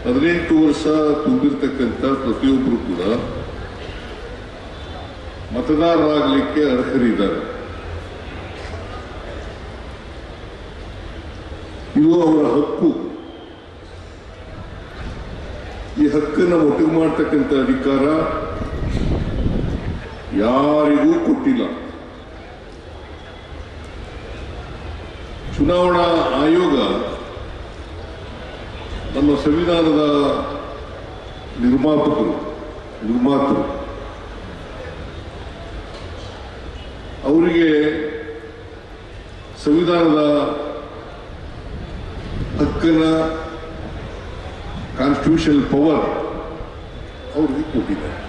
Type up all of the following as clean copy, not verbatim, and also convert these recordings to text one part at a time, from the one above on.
18 ವರ್ಷ ತುಂಬಿರ್ತಕ್ಕಂಥ ಪ್ರತಿಯೊಬ್ಬರು ಕೂಡ ಮತದಾರರಾಗಲಿಕ್ಕೆ ಅರ್ಹರಿದ್ದಾರೆ. ಇದು ಅವರ ಹಕ್ಕು. ಈ ಹಕ್ಕನ್ನು ಒಟ್ಟಿಗೆ ಮಾಡ್ತಕ್ಕಂಥ ಅಧಿಕಾರ ಯಾರಿಗೂ ಕೊಟ್ಟಿಲ್ಲ. ಚುನಾವಣಾ ಆಯೋಗ ನಮ್ಮ ಸಂವಿಧಾನದ ನಿರ್ಮಾತೃ ಅವರಿಗೆ ಸಂವಿಧಾನದ ಹಕ್ಕನ್ನ ಕಾನ್ಸ್ಟಿಟ್ಯೂಷನಲ್ ಪವರ್ ಅವರಿಗೆ ಕೊಟ್ಟಿದ್ದಾರೆ.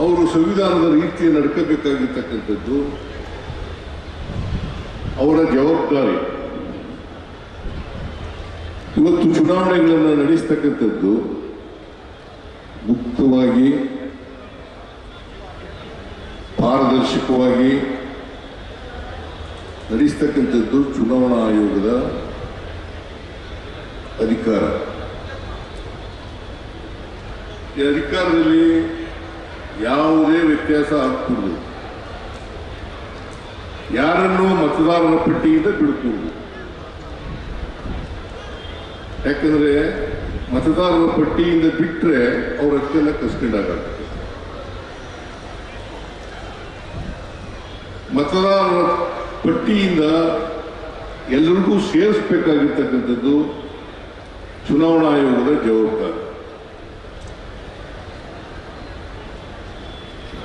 ಅವರು ಸಂವಿಧಾನದ ರೀತಿಯ ನಡ್ಕೋಬೇಕಾಗಿರ್ತಕ್ಕಂಥದ್ದು ಅವರ ಜವಾಬ್ದಾರಿ. ಇವತ್ತು ಚುನಾವಣೆಗಳನ್ನು ನಡೆಸ್ತಕ್ಕಂಥದ್ದು ಮುಕ್ತವಾಗಿ, ಪಾರದರ್ಶಕವಾಗಿ ನಡೆಸ್ತಕ್ಕಂಥದ್ದು ಚುನಾವಣಾ ಆಯೋಗದ ಅಧಿಕಾರ. ಈ ಅಧಿಕಾರದಲ್ಲಿ ಯಾವುದೇ ವ್ಯತ್ಯಾಸ ಆಗ್ತಿಲ್ಲ. ಯಾರನ್ನು ಮತದಾರರ ಪಟ್ಟಿಯಿಂದ ಬಿಡ್ಕೂಡುದು. ಯಾಕಂದ್ರೆ ಮತದಾರರ ಪಟ್ಟಿಯಿಂದ ಬಿಟ್ಟರೆ ಅವ್ರ ಹಕ್ಕೆಲ್ಲ ಕಸ್ಕೊಂಡಾಗುತ್ತೆ. ಮತದಾರರ ಪಟ್ಟಿಯಿಂದ ಎಲ್ಲರಿಗೂ ಸೇರಿಸಬೇಕಾಗಿರ್ತಕ್ಕಂಥದ್ದು ಚುನಾವಣಾ ಆಯೋಗದ ಜವಾಬ್ದಾರಿ.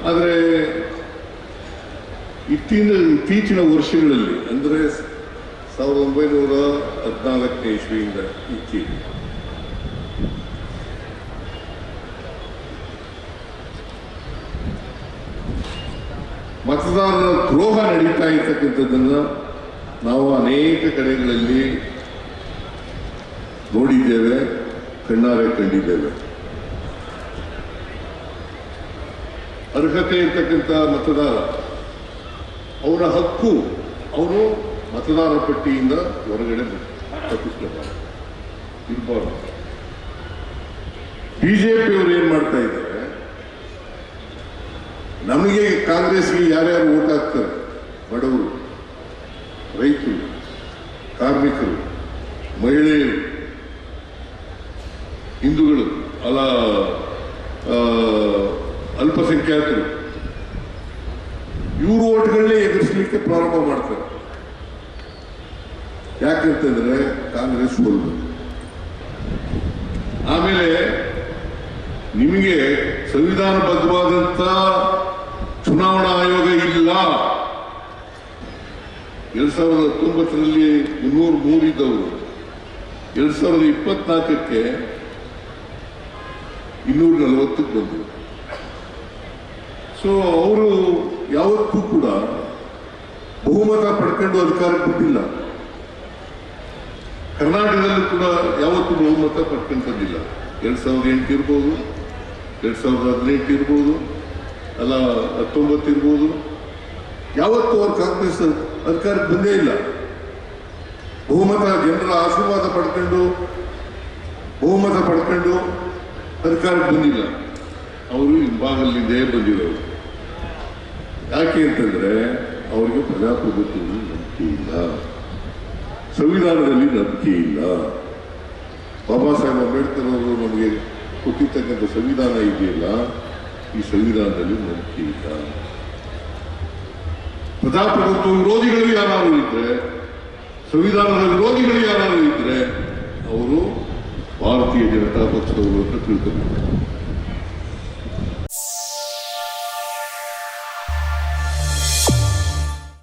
ಆದರೆ ಇತ್ತೀಚಿನ ವರ್ಷಗಳಲ್ಲಿ ಅಂದರೆ 1914ನೇ ಇಸ್ವಿಯಿಂದ ಈಚೆಗೆ ಮತದಾರರ ದ್ರೋಹ ನಡೀತಾ ಇರ್ತಕ್ಕಂಥದ್ದನ್ನು ನಾವು ಅನೇಕ ಕಡೆಗಳಲ್ಲಿ ನೋಡಿದ್ದೇವೆ, ಕಣ್ಣಾರೆ ಕಂಡಿದ್ದೇವೆ. ಅರ್ಹತೆ ಇರ್ತಕ್ಕಂಥ ಮತದಾರ ಅವನ ಹಕ್ಕು, ಅವನು ಮತದಾರರ ಪಟ್ಟಿಯಿಂದ ಹೊರಗಡೆ ತಪ್ಪಿಸ್ಕೊಳ್ಬಾರ್ದು, ಇರಬಾರ್ದು. ಬಿಜೆಪಿಯವರು ಏನ್ ಮಾಡ್ತಾ ಇದ್ದಾರೆ, ನಮಗೆ ಕಾಂಗ್ರೆಸ್ಗೆ ಯಾರ್ಯಾರು ಓಟ್ ಹಾಕ್ತಾರೆ, ಬಡವರು, ರೈತರು, ಕಾರ್ಮಿಕರು, ಮಹಿಳೆಯರು, ಹಿಂದೂಗಳು, ಅಲ್ಪಸಂಖ್ಯಾತರು, ಇವರು ಓಟ್ಗಳನ್ನೇ ಎದುರಿಸಲಿಕ್ಕೆ ಪ್ರಾರಂಭ ಮಾಡ್ತಾರೆ. ಯಾಕಂತಂದ್ರೆ ಕಾಂಗ್ರೆಸ್ ಸೋಲ್ಬೇಕು. ಆಮೇಲೆ ನಿಮಗೆ ಸಂವಿಧಾನಬದ್ಧವಾದಂತ ಚುನಾವಣಾ ಆಯೋಗ ಇಲ್ಲ. 2019ರಲ್ಲಿ 303 ಇದ್ದವರು 2024ಕ್ಕೆ 240ಕ್ಕೆ ಬಂದರು. ಸೊ ಅವರು ಯಾವತ್ತೂ ಕೂಡ ಬಹುಮತ ಪಡ್ಕೊಂಡು ಅಧಿಕಾರಕ್ಕೆ ಬಿಟ್ಟಿಲ್ಲ. ಕರ್ನಾಟಕದಲ್ಲೂ ಕೂಡ ಯಾವತ್ತೂ ಬಹುಮತ ಪಡ್ಕೊಂತಂದಿಲ್ಲ. 2008 ಇರ್ಬೋದು, 2018 ಇರ್ಬೋದು, 19 ಇರ್ಬೋದು, ಯಾವತ್ತೂ ಅವ್ರು ಕಾಂಗ್ರೆಸ್ ಅಧಿಕಾರಕ್ಕೆ ಬಂದೇ ಇಲ್ಲ. ಬಹುಮತ ಜನರ ಆಶೀರ್ವಾದ ಬಹುಮತ ಪಡ್ಕೊಂಡು ಅಧಿಕಾರಕ್ಕೆ ಬಂದಿಲ್ಲ. ಅವರು ಹಿಂಭಾಗಲಿಂದೇ ಬಂದಿರೋರು. ಯಾಕೆ ಅಂತಂದ್ರೆ ಅವರಿಗೆ ಪ್ರಜಾಪ್ರಭುತ್ವದಲ್ಲಿ ನಂಬಿಕೆ ಇಲ್ಲ, ಸಂವಿಧಾನದಲ್ಲಿ ನಂಬಿಕೆ ಇಲ್ಲ. ಬಾಬಾ ಸಾಹೇಬ್ ಅಂಬೇಡ್ಕರ್ ಅವರು ನಮಗೆ ಕೊಟ್ಟಿರ್ತಕ್ಕಂಥ ಸಂವಿಧಾನ ಇದೆಯಲ್ಲ, ಈ ಸಂವಿಧಾನದಲ್ಲಿ ನಂಬಿಕೆ ಇಲ್ಲ. ಪ್ರಜಾಪ್ರಭುತ್ವ ವಿರೋಧಿಗಳು ಯಾರು ಇದ್ರೆ, ಸಂವಿಧಾನದ ವಿರೋಧಿಗಳು ಯಾರು ಇದ್ರೆ ಅವರು ಭಾರತೀಯ ಜನತಾ ಪಕ್ಷದವರು ಅಂತ ತಿಳ್ಕೊಬೇಕು.